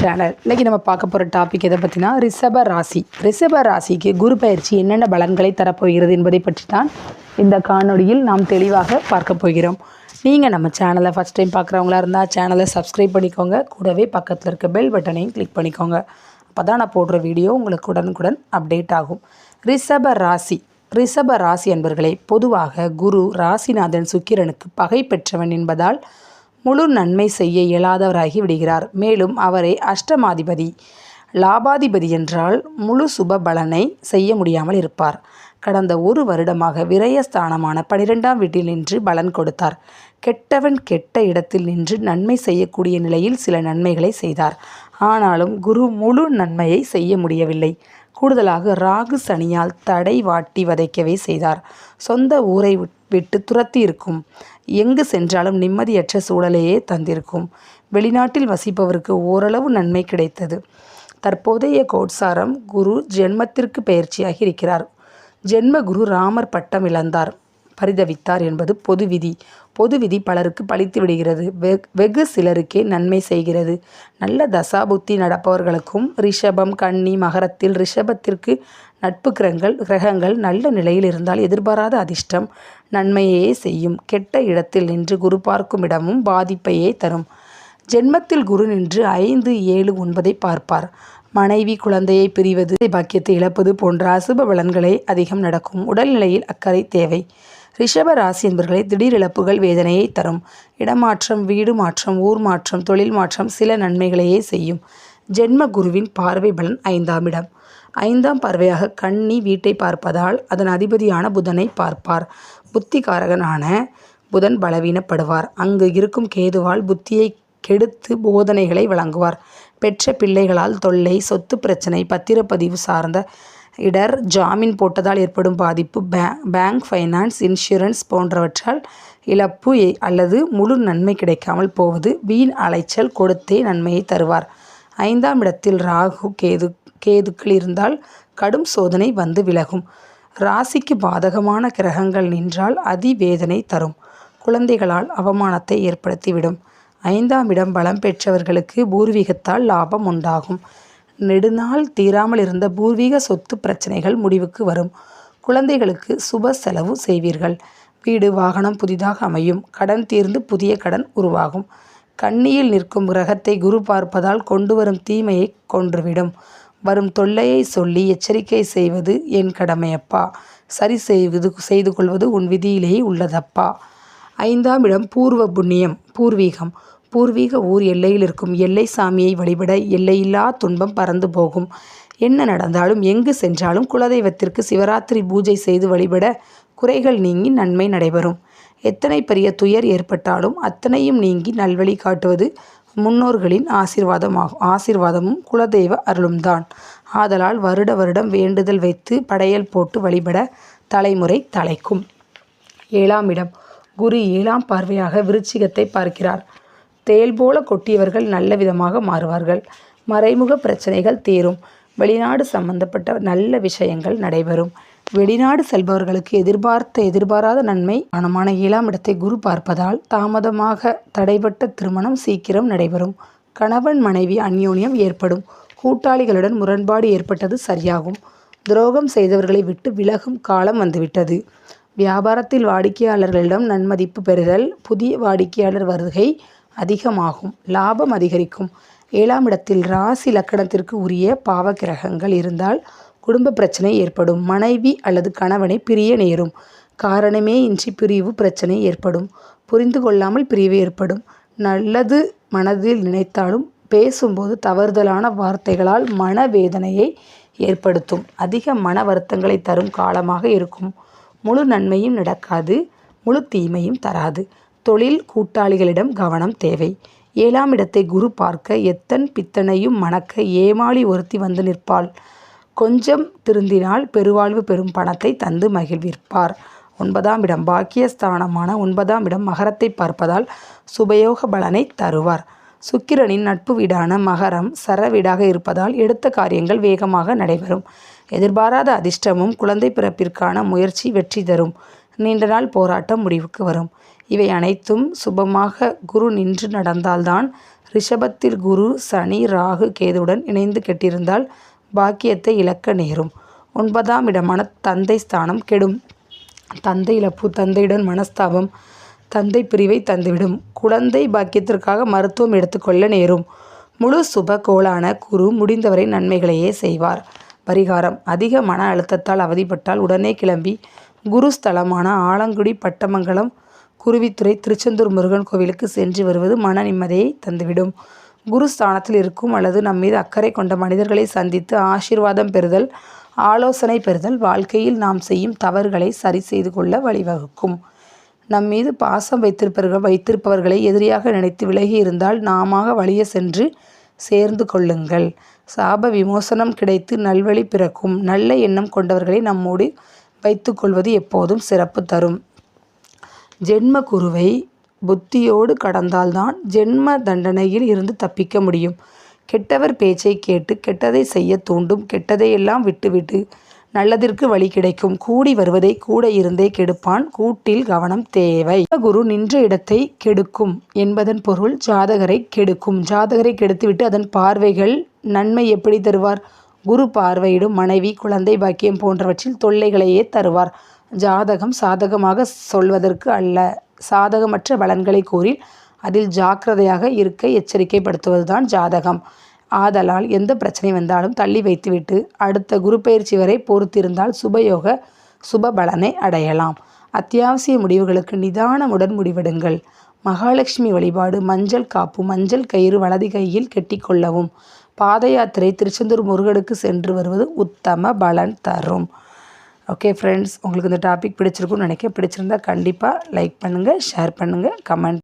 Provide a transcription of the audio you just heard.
Channel. இன்றைக்கி நம்ம பார்க்க போகிற டாபிக் எதை பற்றினா ரிஷப ராசி. ரிஷப ராசிக்கு குரு பயிற்சி என்னென்ன பலன்களை தரப்போகிறது என்பதை பற்றி தான் இந்த காணொளியில் நாம் தெளிவாக பார்க்க போகிறோம். நீங்கள் நம்ம சேனலை ஃபஸ்ட் டைம் பார்க்குறவங்களா இருந்தால் சேனலை சப்ஸ்கிரைப் பண்ணிக்கோங்க. கூடவே பக்கத்தில் இருக்க பெல் பட்டனையும் கிளிக் பண்ணிக்கோங்க. அப்போ தான் நான் போடுற வீடியோ உங்களுக்கு உடனுக்குடன் அப்டேட் ஆகும். ரிஷப ராசி என்பவர்களே, பொதுவாக குரு ராசிநாதன் சுக்கிரனுக்கு பகை பெற்றவன் என்பதால் முழு நன்மை செய்ய இயலாதவராகி விடுகிறார். மேலும் அவரே அஷ்டமாதிபதி, லாபாதிபதி என்றால் முழு சுப பலனை செய்ய முடியாமல் இருப்பார். கடந்த ஒரு வருடமாக விரயஸ்தானமான 12ஆம் வீட்டில் நின்று பலன் கொடுத்தார். கெட்டவன் கெட்ட இடத்தில் நின்று நன்மை செய்யக்கூடிய நிலையில் சில நன்மைகளை செய்தார். ஆனாலும் குரு முழு நன்மையை செய்ய முடியவில்லை. கூடுதலாக ராகு சனியால் தடை வாட்டி வதைக்கவே செய்தார். சொந்த ஊரை விட்டு துரத்தி இருக்கும். எங்கு சென்றாலும் நிம்மதியற்ற சூழலையே தந்திருக்கும். வெளிநாட்டில் வசிப்பவருக்கு ஓரளவு நன்மை கிடைத்தது. தற்போதைய கோட்சாரம் குரு ஜென்மத்திற்கு பயிற்சியாகி இருக்கிறார். ஜென்ம குரு ராமர் பட்டம் இழந்தார், பரிதவித்தார் என்பது பொது விதி பலருக்கு பலித்து விடுகிறது. வெகு சிலருக்கே நன்மை செய்கிறது. நல்ல தசாபுத்தி நடப்பவர்களுக்கும் ரிஷபம், கன்னி, மகரத்தில் ரிஷபத்திற்கு நட்பு கிரகங்கள் நல்ல நிலையில் இருந்தால் எதிர்பாராத அதிர்ஷ்டம் நன்மையே செய்யும். கெட்ட இடத்தில் நின்று குரு பார்க்கும் இடமும் பாதிப்பையே தரும். ஜென்மத்தில் குரு நின்று 5, 7, 9 பார்ப்பார். மனைவி, குழந்தையை பிரிவது, பாக்கியத்தை இழப்பது போன்ற அசுப பலன்களே அதிகம் நடக்கும். உடல்நிலையில் அக்கறை தேவை. ரிஷப ராசி என்பவர்களை திடீர் இழப்புகள் வேதனையை தரும். இடமாற்றம், வீடு மாற்றம், ஊர் மாற்றம், தொழில் மாற்றம் சில நன்மைகளையே செய்யும். ஜென்ம குருவின் பார்வை பலன் 5ஆம் இடம். 5ஆம் பார்வையாக கன்னி வீட்டை பார்ப்பதால் அதன் அதிபதியான புதனை பார்ப்பார். புத்திகாரகனான புதன் பலவீனப்படுவார். அங்கு இருக்கும் கேதுவால் புத்தியை கெடுத்து போதனைகளை வழங்குவார். பெற்ற பிள்ளைகளால் தொல்லை, சொத்து பிரச்சனை, பத்திரப்பதிவு சார்ந்த இடர், ஜாமீன் போட்டதால் ஏற்படும் பாதிப்பு, பேங்க், ஃபைனான்ஸ், இன்சூரன்ஸ் போன்றவற்றால் இழப்பு அல்லது முழு நன்மை கிடைக்காமல் போவது, வீண் அலைச்சல் கொடுத்தே நன்மையை தருவார். 5ஆம் இடத்தில் ராகு, கேதுக்கள் இருந்தால் கடும் சோதனை வந்து விலகும். ராசிக்கு பாதகமான கிரகங்கள் நின்றால் அதிவேதனை தரும். குழந்தைகளால் அவமானத்தை ஏற்படுத்திவிடும். 5ஆம் இடம் பலம் பெற்றவர்களுக்கு பூர்வீகத்தால் லாபம் உண்டாகும். நெடுநாள் தீராமல் இருந்த பூர்வீக சொத்து பிரச்சனைகள் முடிவுக்கு வரும். குழந்தைகளுக்கு சுப செலவு செய்வீர்கள். வீடு, வாகனம் புதிதாக அமையும். கடன் தீர்ந்து புதிய கடன் உருவாகும். கன்னியில் நிற்கும் கிரகத்தை குரு பார்ப்பதால் கொண்டு வரும் தீமையை கொன்றுவிடும். வரும் தொல்லையை சொல்லி எச்சரிக்கை செய்வது என் கடமையப்பா. சரி செய்து கொள்வது உன் விதியிலேயே உள்ளதப்பா. 5ஆம் இடம் பூர்வ புண்ணியம், பூர்வீக ஊர் எல்லையில் இருக்கும் எல்லை சாமியை வழிபட எல்லையில்லா துன்பம் பறந்து போகும். என்ன நடந்தாலும் எங்கு சென்றாலும் குலதெய்வத்திற்கு சிவராத்திரி பூஜை செய்து வழிபட குறைகள் நீங்கி நன்மை நடைபெறும். எத்தனை பெரிய துயர் ஏற்பட்டாலும் அத்தனையும் நீங்கி நல்வழி காட்டுவது முன்னோர்களின் ஆசீர்வாதமும் குலதெய்வ அருளும்தான். ஆதலால் வருடம் வேண்டுதல் வைத்து படையல் போட்டு வழிபட தலைமுறை தலைக்கும். 7ஆம் இடம் குரு 7ஆம் பார்வையாக விருச்சிகத்தை பார்க்கிறார். தேல் போல கொட்டியவர்கள் நல்ல விதமாக மாறுவார்கள். மறைமுக பிரச்சனைகள் தீரும். வெளிநாடு சம்பந்தப்பட்ட நல்ல விஷயங்கள் நடைபெறும். வெளிநாடு செல்பவர்களுக்கு எதிர்பாராத நன்மை. மனமான 7ஆம் இடத்தை குரு பார்ப்பதால் தாமதமாக தடைபட்ட திருமணம் சீக்கிரம் நடைபெறும். கணவன் மனைவி அந்யோன்யம் ஏற்படும். கூட்டாளிகளுடன் முரண்பாடு ஏற்பட்டது சரியாகும். துரோகம் செய்தவர்களை விட்டு விலகும் காலம் வந்துவிட்டது. வியாபாரத்தில் வாடிக்கையாளர்களிடம் நன்மதிப்பு பெறுதல். புதிய வாடிக்கையாளர் வருகை அதிகமாகும். லாபம் அதிகரிக்கும். 7ஆம் இடத்தில் ராசி லக்கணத்திற்கு உரிய பாவ கிரகங்கள் இருந்தால் குடும்ப பிரச்சனை ஏற்படும். மனைவி அல்லது கணவனை பிரிய நேரும். காரணமே இன்றி பிரிவு பிரச்சனை ஏற்படும். புரிந்து கொள்ளாமல் பிரிவு ஏற்படும். நல்லது மனதில் நினைத்தாலும் பேசும்போது தவறுதலான வார்த்தைகளால் மனவேதனையை ஏற்படுத்தும். அதிக மன வருத்தங்களை தரும் காலமாக இருக்கும். முழு நன்மையும் நடக்காது, முழு தீமையும் தராது. தொழில் கூட்டாளிகளிடம் கவனம் தேவை. 7ஆம் இடத்தை குரு பார்க்க எத்தன் பித்தனையும் மணக்க ஏமாளி ஒருத்தி வந்து நிற்பாள். கொஞ்சம் திருந்தினால் பெருவாழ்வு பெறும் பணத்தை தந்து மகிழ்விப்பார். 9ஆம் இடம் பாக்கியஸ்தானமான 9ஆம் இடம் மகரத்தை பார்ப்பதால் சுபயோக பலனை தருவார். சுக்கிரனின் நட்பு வீடான மகரம் சர வீடாக இருப்பதால் எடுத்த காரியங்கள் வேகமாக நடைபெறும். எதிர்பாராத அதிர்ஷ்டமும் குழந்தை பிறப்பிற்கான முயற்சி வெற்றி தரும். நீண்ட நாள் போராட்டம் முடிவுக்கு வரும். இவை அனைத்தும் சுபமாக குரு நின்று நடந்தால்தான் ரிஷபத்தில் குரு சனி ராகு கேதுவுடன் இணைந்து கெட்டிருந்தால் பாக்கியத்தை இழக்க நேரும். 9ஆம் இடமான தந்தை ஸ்தானம் கெடும். தந்தை இழப்பு, தந்தையுடன் மனஸ்தாபம், தந்தை பிரிவை தந்துவிடும். குழந்தை பாக்கியத்திற்காக மருத்துவம் எடுத்துக்கொள்ள நேரும். முழு சுப கோளான குரு முடிந்தவரை நன்மைகளையே செய்வார். பரிகாரம்: அதிக மன அழுத்தத்தால் அவதிப்பட்டால் உடனே கிளம்பி குருஸ்தலமான ஆலங்குடி, பட்டமங்கலம், குருவித்துறை, திருச்செந்தூர் முருகன் கோவிலுக்கு சென்று வருவது மன நிம்மதியை தந்துவிடும். குருஸ்தானத்தில் இருக்கும் அல்லது நம்மீது அக்கறை கொண்ட மனிதர்களை சந்தித்து ஆசீர்வாதம் பெறுதல், ஆலோசனை பெறுதல் வாழ்க்கையில் நாம் செய்யும் தவறுகளை சரி செய்து கொள்ள வழிவகுக்கும். நம்மீது பாசம் வைத்திருப்பவர்களை எதிரியாக நினைத்து விலகி இருந்தால் நாம வழிய சென்று சேர்ந்து கொள்ளுங்கள். சாப விமோசனம் கிடைத்து நல்வழி பிறக்கும். நல்ல எண்ணம் கொண்டவர்களை நம்மோடு வைத்துக்கொள்வது எப்போதும் சிறப்பு தரும். ஜென்ம குருவை புத்தியோடு கடந்தால்தான் ஜென்ம தண்டனையில் இருந்து தப்பிக்க முடியும். கெட்டவர் பேச்சை கேட்டு கெட்டதை செய்ய தூண்டும். கெட்டதையெல்லாம் விட்டுவிட்டு நல்லதிற்கு வழி கிடைக்கும். கூடி வருவதை கூட இருந்தே கெடுப்பான். கூட்டில் கவனம் தேவை. குரு நின்ற இடத்தை கெடுக்கும் என்பதன் பொருள் ஜாதகரை கெடுக்கும். ஜாதகரை கெடுத்துவிட்டு அதன் பார்வைகள் நன்மை எப்படி தருவார்? குரு பார்வையிடும் மனைவி, குழந்தை பாக்கியம் போன்றவற்றில் தொல்லைகளையே தருவார். ஜாதகம் சாதகமாக சொல்வதற்கு அல்ல, சாதகமற்ற பலன்களை கூறி அதில் ஜாக்கிரதையாக இருக்க எச்சரிக்கைப்படுத்துவதுதான் ஜாதகம். ஆதலால் எந்த பிரச்சனை வந்தாலும் தள்ளி வைத்துவிட்டு அடுத்த குரு பயிற்சி வரை பொறுத்திருந்தால் சுபயோக சுப பலனை அடையலாம். அத்தியாவசிய முடிவுகளுக்கு நிதானமுடன் முடிவெடுங்கள். மகாலட்சுமி வழிபாடு: மஞ்சள் காப்பு, மஞ்சள் கயிறு வலது கையில் கெட்டிக்கொள்ளவும். பாத யாத்திரை திருச்செந்தூர் முருகனுக்கு சென்று வருவது உத்தம பலன் தரும். ஓகே ஃப்ரெண்ட்ஸ், உங்களுக்கு இந்த டாபிக் பிடிச்சிருக்குன்னு நினைக்கிறேன். பிடிச்சிருந்தா கண்டிப்பாக லைக் பண்ணுங்கள், ஷேர் பண்ணுங்கள், கமெண்ட்